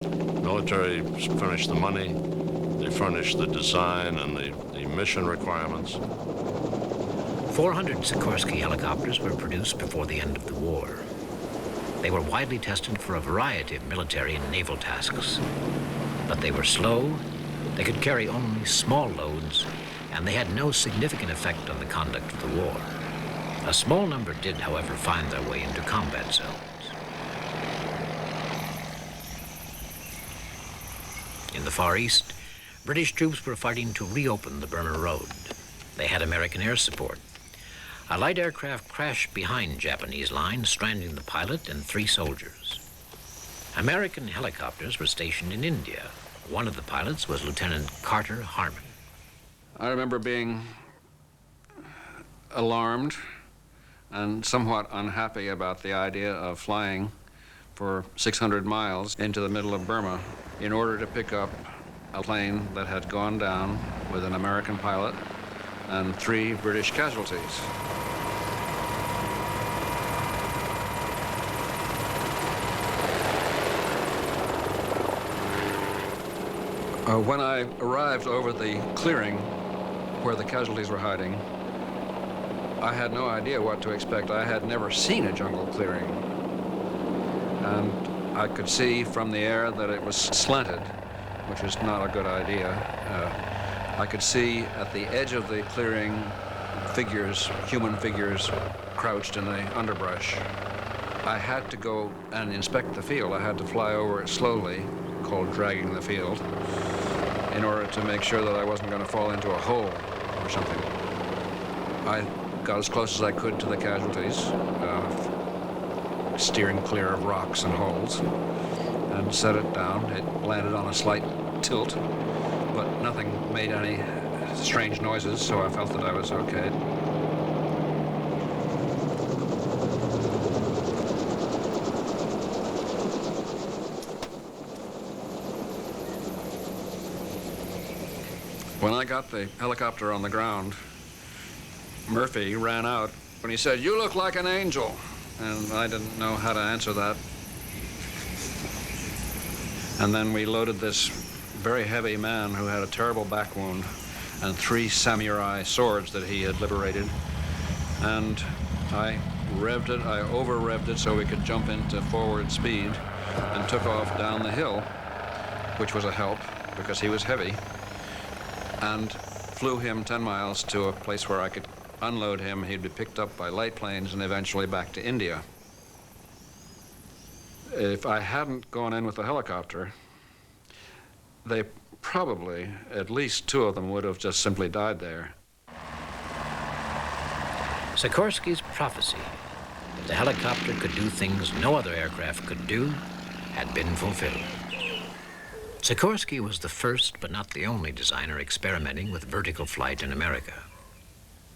Military furnished the money, they furnished the design and the mission requirements. 400 Sikorsky helicopters were produced before the end of the war. They were widely tested for a variety of military and naval tasks. But they were slow, they could carry only small loads, and they had no significant effect on the conduct of the war. A small number did, however, find their way into combat zones. In the Far East, British troops were fighting to reopen the Burma Road. They had American air support. A light aircraft crashed behind Japanese lines, stranding the pilot and 3 soldiers. American helicopters were stationed in India. One of the pilots was Lieutenant Carter Harmon. I remember being alarmed and somewhat unhappy about the idea of flying for 600 miles into the middle of Burma in order to pick up a plane that had gone down with an American pilot and 3 British casualties. When I arrived over the clearing where the casualties were hiding, I had no idea what to expect. I had never seen a jungle clearing. And I could see from the air that it was slanted, which is not a good idea. I could see at the edge of the clearing figures, human figures, crouched in the underbrush. I had to go and inspect the field. I had to fly over it slowly, called dragging the field, in order to make sure that I wasn't going to fall into a hole or something. I got as close as I could to the casualties, steering clear of rocks and holes, and set it down. It landed on a slight tilt, but nothing made any strange noises, so I felt that I was okay. When I got the helicopter on the ground, Murphy ran out when he said, "You look like an angel." And I didn't know how to answer that. And then we loaded this very heavy man who had a terrible back wound and 3 samurai swords that he had liberated. And I revved it, I over-revved it so we could jump into forward speed and took off down the hill, which was a help because he was heavy, and flew him 10 miles to a place where I could unload him. He'd be picked up by light planes and eventually back to India. If I hadn't gone in with the helicopter, they probably, at least 2 of them would have just simply died there. Sikorsky's prophecy that the helicopter could do things no other aircraft could do had been fulfilled. Sikorsky was the first, but not the only designer experimenting with vertical flight in America.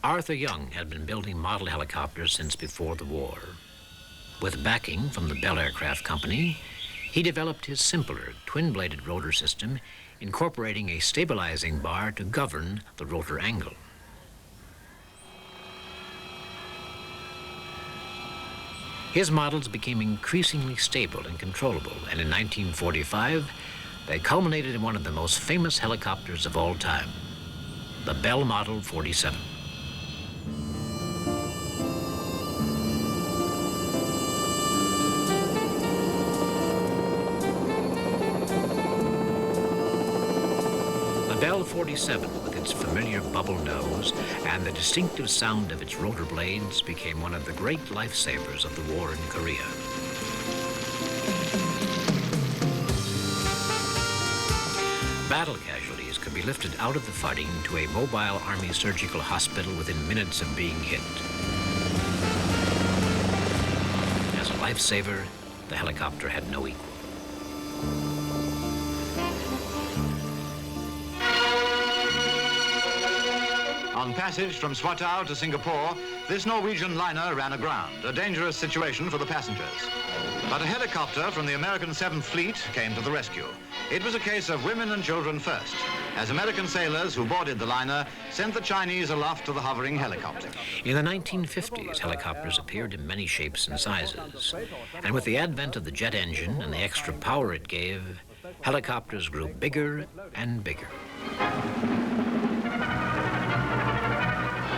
Arthur Young had been building model helicopters since before the war. With backing from the Bell Aircraft Company, he developed his simpler twin-bladed rotor system, incorporating a stabilizing bar to govern the rotor angle. His models became increasingly stable and controllable, and in 1945, they culminated in one of the most famous helicopters of all time, the Bell Model 47. The Bell 47, with its familiar bubble nose and the distinctive sound of its rotor blades, became one of the great lifesavers of the war in Korea. Battle casualties could be lifted out of the fighting to a mobile Army surgical hospital within minutes of being hit. As a lifesaver, the helicopter had no equal. On passage from Swatow to Singapore, this Norwegian liner ran aground, a dangerous situation for the passengers. But a helicopter from the American 7th Fleet came to the rescue. It was a case of women and children first, as American sailors who boarded the liner sent the Chinese aloft to the hovering helicopter. In the 1950s, helicopters appeared in many shapes and sizes. And with the advent of the jet engine and the extra power it gave, helicopters grew bigger and bigger.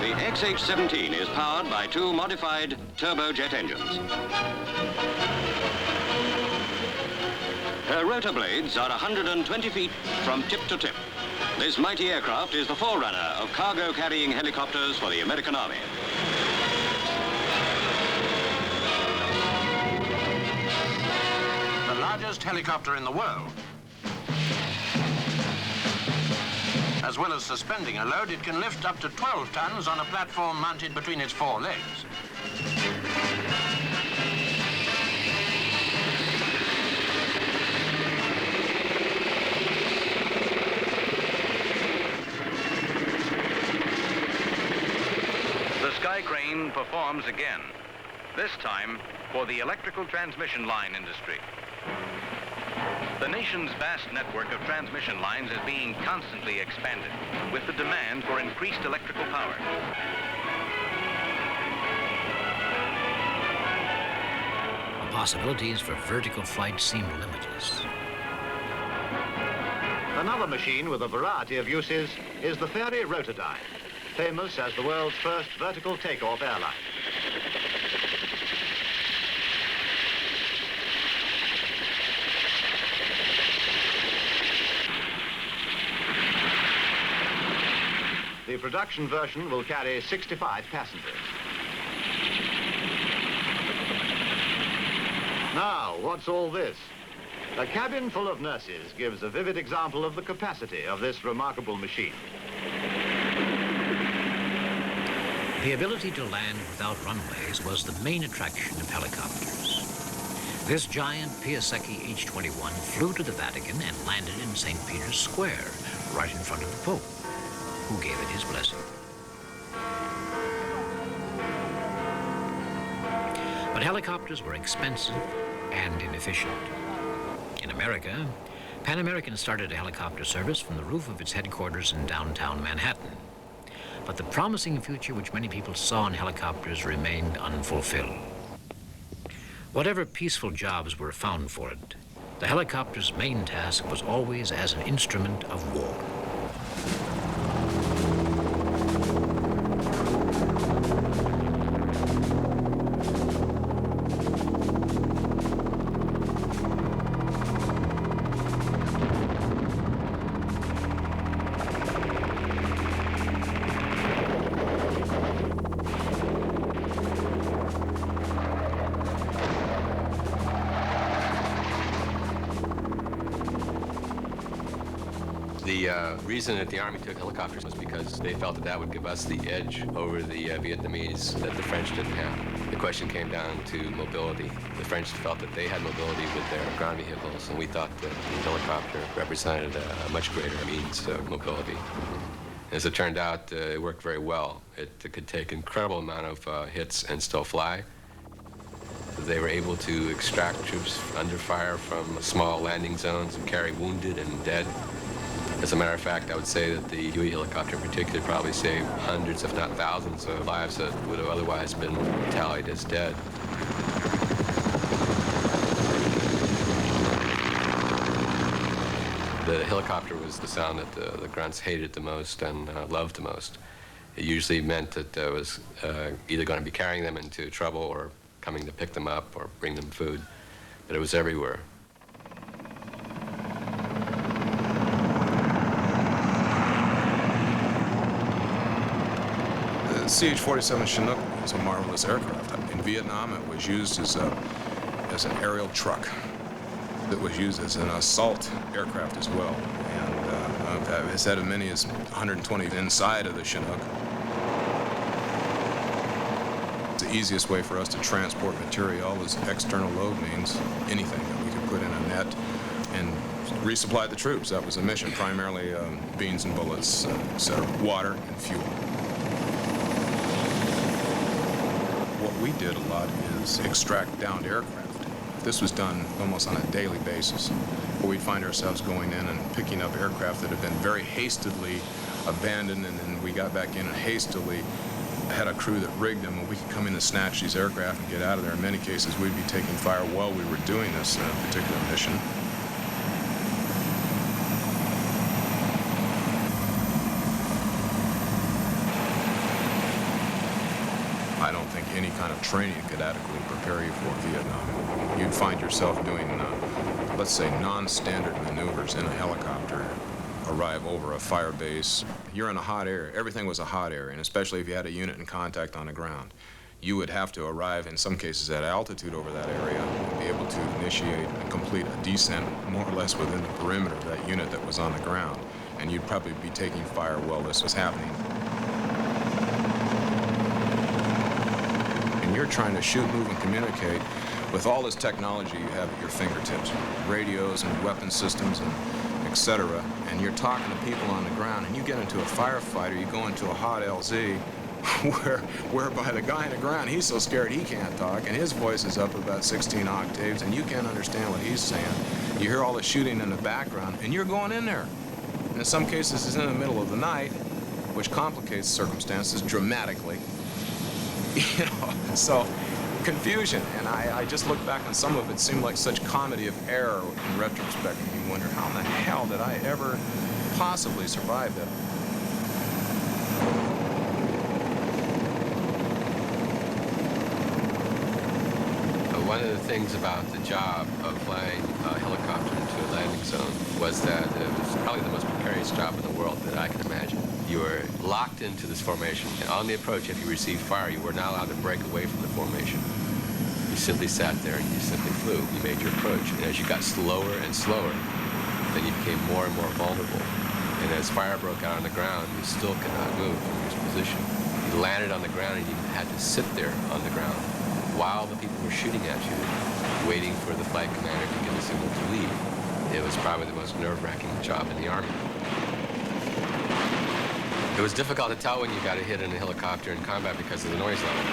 The XH-17 is powered by two modified turbojet engines. Her rotor blades are 120 feet from tip to tip. This mighty aircraft is the forerunner of cargo-carrying helicopters for the American Army. The largest helicopter in the world. As well as suspending a load, it can lift up to 12 tons on a platform mounted between its four legs. The Sky Crane performs again, this time for the electrical transmission line industry. The nation's vast network of transmission lines is being constantly expanded with the demand for increased electrical power. The possibilities for vertical flight seem limitless. Another machine with a variety of uses is the Fairey Rotodyne, famous as the world's first vertical takeoff airline. The production version will carry 65 passengers. Now, what's all this? A cabin full of nurses gives a vivid example of the capacity of this remarkable machine. The ability to land without runways was the main attraction of helicopters. This giant Piasecki H-21 flew to the Vatican and landed in St. Peter's Square, right in front of the Pope, who gave it his blessing. But helicopters were expensive and inefficient. In America, Pan American started a helicopter service from the roof of its headquarters in downtown Manhattan. But the promising future which many people saw in helicopters remained unfulfilled. Whatever peaceful jobs were found for it, the helicopter's main task was always as an instrument of war. The reason that the Army took helicopters was because they felt that that would give us the edge over the Vietnamese that the French didn't have. The question came down to mobility. The French felt that they had mobility with their ground vehicles, and we thought that the helicopter represented a much greater means of mobility. As it turned out, it worked very well. It could take an incredible amount of hits and still fly. They were able to extract troops under fire from small landing zones and carry wounded and dead. As a matter of fact, I would say that the Huey helicopter in particular probably saved hundreds, if not thousands, of lives that would have otherwise been tallied as dead. The helicopter was the sound that the grunts hated the most and loved the most. It usually meant that it was either going to be carrying them into trouble or coming to pick them up or bring them food, but it was everywhere. The CH-47 Chinook is a marvelous aircraft. In Vietnam, it was used as an aerial truck. It was used as an assault aircraft as well, and it's had as many as 120 inside of the Chinook. The easiest way for us to transport material is external load means anything that we could put in a net and resupply the troops. That was the mission, primarily beans and bullets, etc., water and fuel. What we did a lot is extract downed aircraft. This was done almost on a daily basis, where we'd find ourselves going in and picking up aircraft that had been very hastily abandoned, and then we got back in and hastily had a crew that rigged them, and we could come in and snatch these aircraft and get out of there. In many cases, we'd be taking fire while we were doing this particular mission. kind of training could adequately prepare you for Vietnam. You'd find yourself doing, let's say, non-standard maneuvers in a helicopter, arrive over a fire base. You're in a hot area. Everything was a hot area, and especially if you had a unit in contact on the ground. You would have to arrive, in some cases, at altitude over that area and be able to initiate and complete a descent more or less within the perimeter of that unit that was on the ground. And you'd probably be taking fire while this was happening. And you're trying to shoot, move, and communicate with all this technology you have at your fingertips, radios and weapon systems and etc. And you're talking to people on the ground, and you get into a firefight or you go into a hot LZ whereby the guy on the ground, he's so scared he can't talk, and his voice is up about 16 octaves, and you can't understand what he's saying. You hear all the shooting in the background, and you're going in there. And in some cases, it's in the middle of the night, which complicates circumstances dramatically. You know, so confusion. And I just look back on some of it, seemed like such comedy of error in retrospect, and you wonder, how in the hell did I ever possibly survive that? One of the things about the job of flying a helicopter into a landing zone was that it was probably the most precarious job in the world that I can imagine. You were locked into this formation, and on the approach, if you received fire, you were not allowed to break away from the formation. You simply sat there and you simply flew. You made your approach, and as you got slower and slower, then you became more and more vulnerable. And as fire broke out on the ground, you still could not move from your position. You landed on the ground and you had to sit there on the ground while the people were shooting at you, waiting for the flight commander to give a signal to leave. It was probably the most nerve-wracking job in the Army. It was difficult to tell when you got a hit in a helicopter in combat because of the noise level.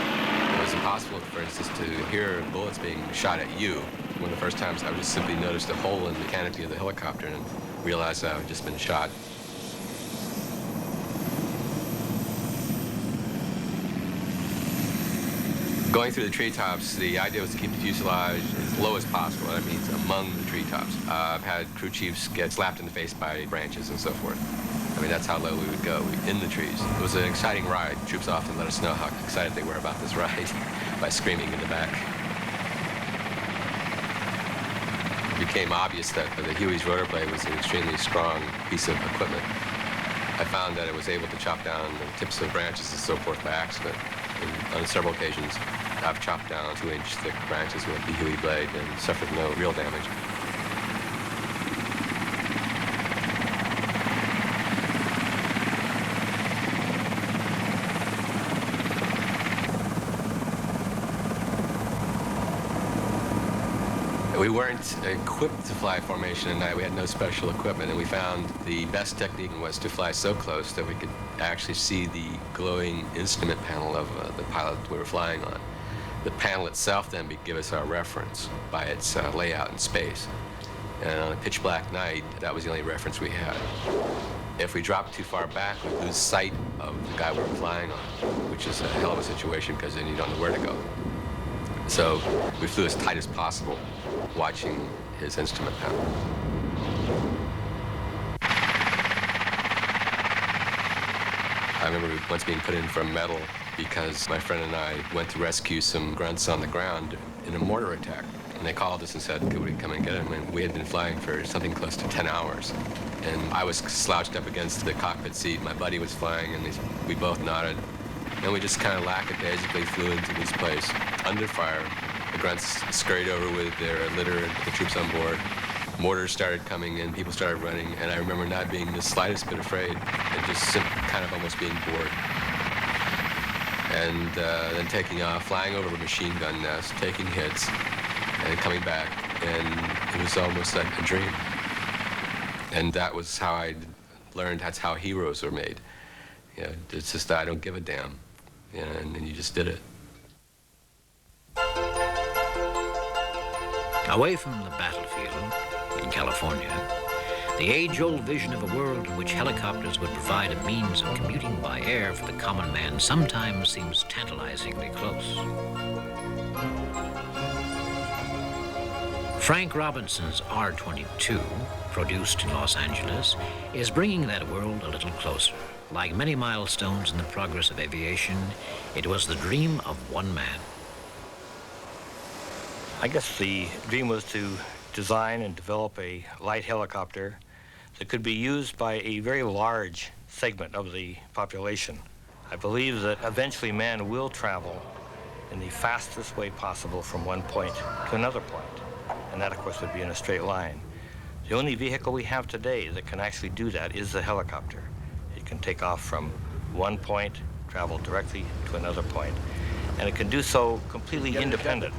It was impossible, for instance, to hear bullets being shot at you. One of the first times I just simply noticed a hole in the canopy of the helicopter and realized I had just been shot. Going through the treetops, the idea was to keep the fuselage as low as possible. That means among the treetops. I've had crew chiefs get slapped in the face by branches and so forth. I mean, that's how low we would go, in the trees. It was an exciting ride. Troops often let us know how excited they were about this ride by screaming in the back. It became obvious that the Huey's rotor blade was an extremely strong piece of equipment. I found that it was able to chop down the tips of branches and so forth by accident. And on several occasions, I've chopped down 2-inch thick branches with the Huey blade and suffered no real damage. We weren't equipped to fly formation at night. We had no special equipment, and we found the best technique was to fly so close that we could actually see the glowing instrument panel of the pilot we were flying on. The panel itself then would give us our reference by its layout in space. And on a pitch black night, that was the only reference we had. If we dropped too far back, we'd lose sight of the guy we were flying on, which is a hell of a situation because then you don't know where to go. So we flew as tight as possible, watching his instrument panel. I remember once being put in for metal because my friend and I went to rescue some grunts on the ground in a mortar attack. And they called us and said, could we come and get them? And we had been flying for something close to 10 hours. And I was slouched up against the cockpit seat. My buddy was flying, and we both nodded. And we just kind of lackadaisically flew into this place under fire. The grunts scurried over with their litter and the troops on board. Mortars started coming in, people started running, and I remember not being the slightest bit afraid and just kind of almost being bored. And then taking off, flying over a machine gun nest, taking hits, and coming back, and it was almost like a dream. And that was how I learned that's how heroes are made. You know, it's just I don't give a damn, you know, and then you just did it. Away from the battlefield in California, the age-old vision of a world in which helicopters would provide a means of commuting by air for the common man sometimes seems tantalizingly close. Frank Robinson's R-22, produced in Los Angeles, is bringing that world a little closer. Like many milestones in the progress of aviation, it was the dream of one man, I guess the dream was to design and develop a light helicopter that could be used by a very large segment of the population. I believe that eventually man will travel in the fastest way possible from one point to another point, and that, of course, would be in a straight line. The only vehicle we have today that can actually do that is the helicopter. It can take off from one point, travel directly to another point, and it can do so completely independent.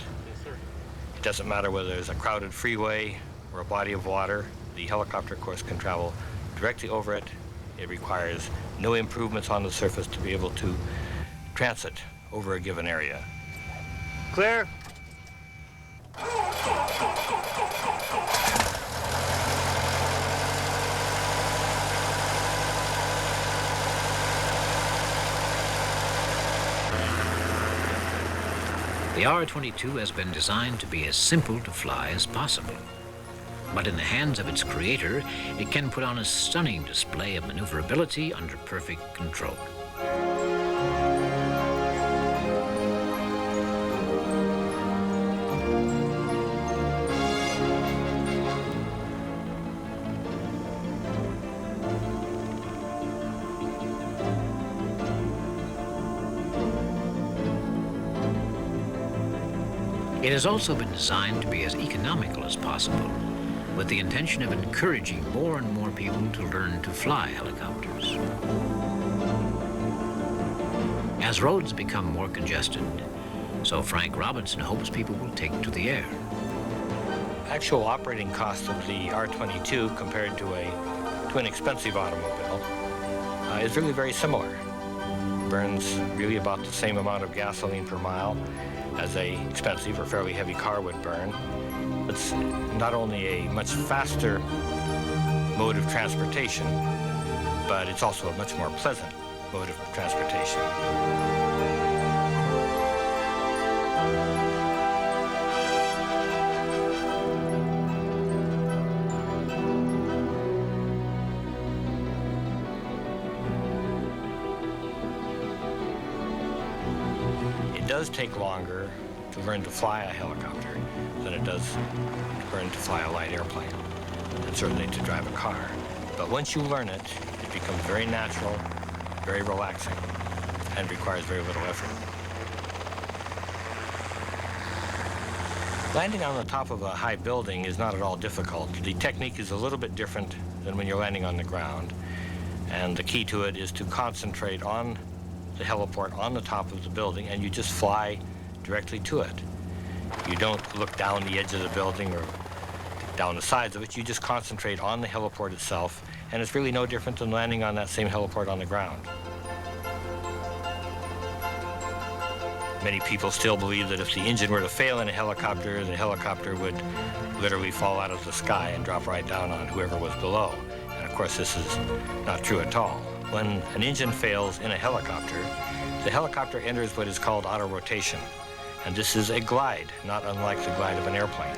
It doesn't matter whether there's a crowded freeway or a body of water. The helicopter, of course, can travel directly over it. It requires no improvements on the surface to be able to transit over a given area. Clear. The R-22 has been designed to be as simple to fly as possible. But in the hands of its creator, it can put on a stunning display of maneuverability under perfect control. It has also been designed to be as economical as possible, with the intention of encouraging more and more people to learn to fly helicopters. As roads become more congested, so Frank Robinson hopes people will take to the air. Actual operating cost of the R-22 compared to an expensive automobile is really very similar. It burns really about the same amount of gasoline per mile as a expensive or fairly heavy car would burn. It's not only a much faster mode of transportation, but it's also a much more pleasant mode of transportation. It does take longer to learn to fly a helicopter than it does to learn to fly a light airplane, and certainly to drive a car. But once you learn it, it becomes very natural, very relaxing, and requires very little effort. Landing on the top of a high building is not at all difficult. The technique is a little bit different than when you're landing on the ground, and the key to it is to concentrate on the heliport on the top of the building, and you just fly directly to it. You don't look down the edge of the building or down the sides of it. You just concentrate on the heliport itself, and it's really no different than landing on that same heliport on the ground. Many people still believe that if the engine were to fail in a helicopter, the helicopter would literally fall out of the sky and drop right down on whoever was below. And of course, this is not true at all. When an engine fails in a helicopter, the helicopter enters what is called auto-rotation. And this is a glide, not unlike the glide of an airplane.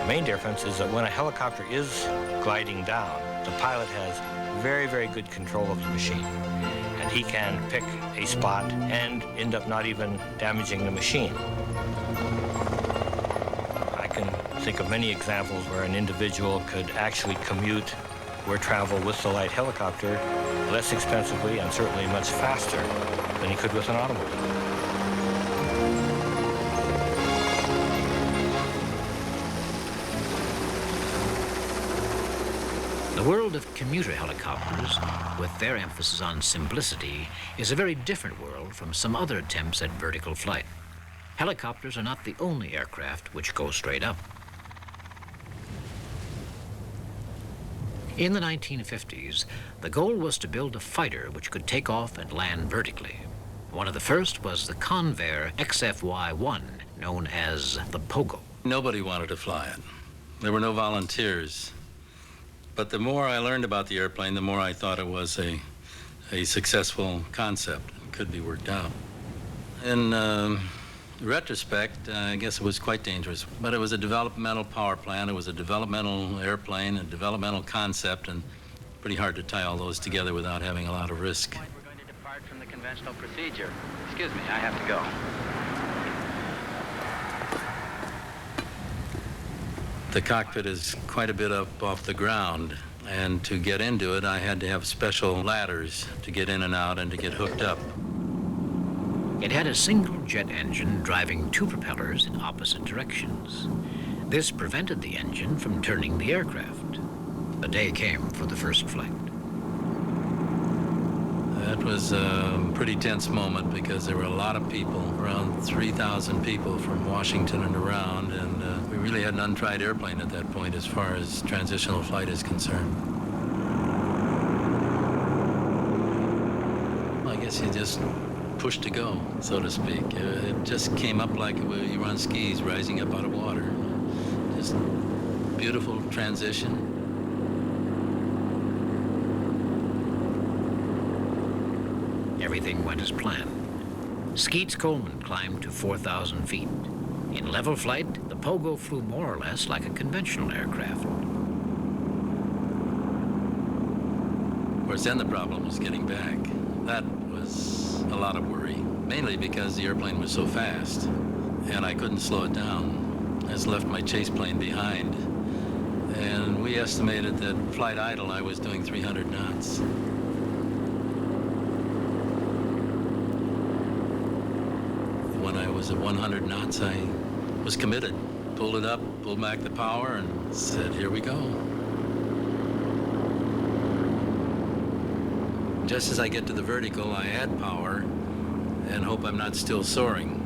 The main difference is that when a helicopter is gliding down, the pilot has very, very good control of the machine. And he can pick a spot and end up not even damaging the machine. I can think of many examples where an individual could actually commute or travel with the light helicopter less expensively and certainly much faster than he could with an automobile. The world of commuter helicopters, with their emphasis on simplicity, is a very different world from some other attempts at vertical flight. Helicopters are not the only aircraft which go straight up. In the 1950s, the goal was to build a fighter which could take off and land vertically. One of the first was the Convair XFY-1, known as the Pogo. Nobody wanted to fly it. There were no volunteers. But the more I learned about the airplane, the more I thought it was a successful concept and could be worked out. In retrospect, I guess it was quite dangerous. But it was a developmental power plant, it was a developmental airplane, a developmental concept, and pretty hard to tie all those together without having a lot of risk. We're going to depart from the conventional procedure. Excuse me, I have to go. The cockpit is quite a bit up off the ground, and to get into it, I had to have special ladders to get in and out and to get hooked up. It had a single jet engine driving two propellers in opposite directions. This prevented the engine from turning the aircraft. The day came for the first flight. That was a pretty tense moment because there were a lot of people, around 3,000 people from Washington and around, and we really had an untried airplane at that point as far as transitional flight is concerned. I guess you just pushed to go, so to speak. It just came up like you were on skis rising up out of water. Just beautiful transition. Everything went as planned. Skeets Coleman climbed to 4,000 feet. In level flight, the Pogo flew more or less like a conventional aircraft. Of course, then the problem was getting back. That was a lot of worry, mainly because the airplane was so fast, and I couldn't slow it down. I just left my chase plane behind, and we estimated that flight idle I was doing 300 knots. When I was at 100 knots, I was committed. Pulled it up, pulled back the power, and said, here we go. Just as I get to the vertical, I add power and hope I'm not still soaring.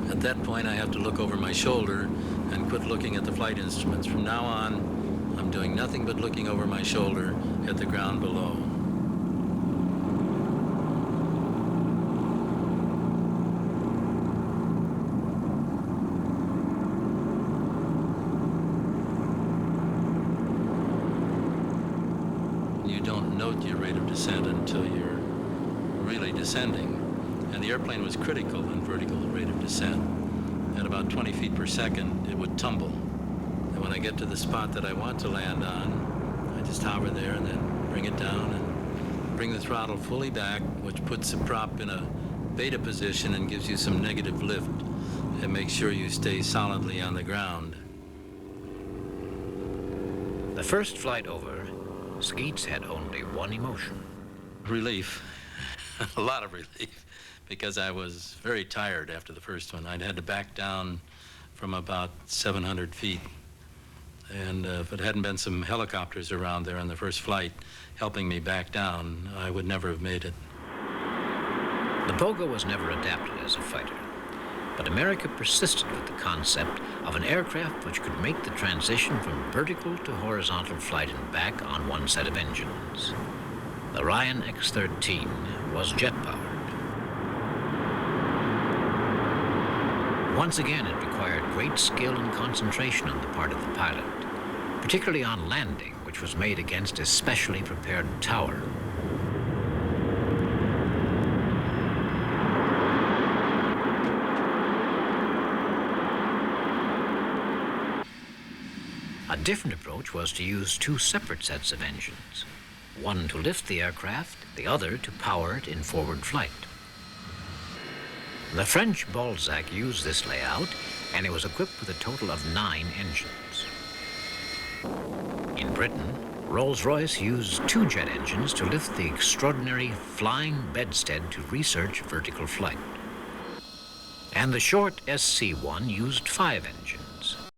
At that point, I have to look over my shoulder and quit looking at the flight instruments. From now on, I'm doing nothing but looking over my shoulder at the ground below. Until you're really descending. And the airplane was critical in vertical rate of descent. At about 20 feet per second, it would tumble. And when I get to the spot that I want to land on, I just hover there and then bring it down and bring the throttle fully back, which puts the prop in a beta position and gives you some negative lift and makes sure you stay solidly on the ground. The first flight over, Skeets had only one emotion. Relief, a lot of relief, because I was very tired after the first one. I'd had to back down from about 700 feet. And if it hadn't been some helicopters around there on the first flight helping me back down, I would never have made it. The Pogo was never adapted as a fighter, but America persisted with the concept of an aircraft which could make the transition from vertical to horizontal flight and back on one set of engines. The Ryan X-13 was jet-powered. Once again, it required great skill and concentration on the part of the pilot, particularly on landing, which was made against a specially prepared tower. A different approach was to use two separate sets of engines. One to lift the aircraft, the other to power it in forward flight. The French Balzac used this layout, and it was equipped with a total of 9 engines. In Britain, Rolls-Royce used 2 jet engines to lift the extraordinary Flying Bedstead to research vertical flight. And the short SC-1 used 5 engines.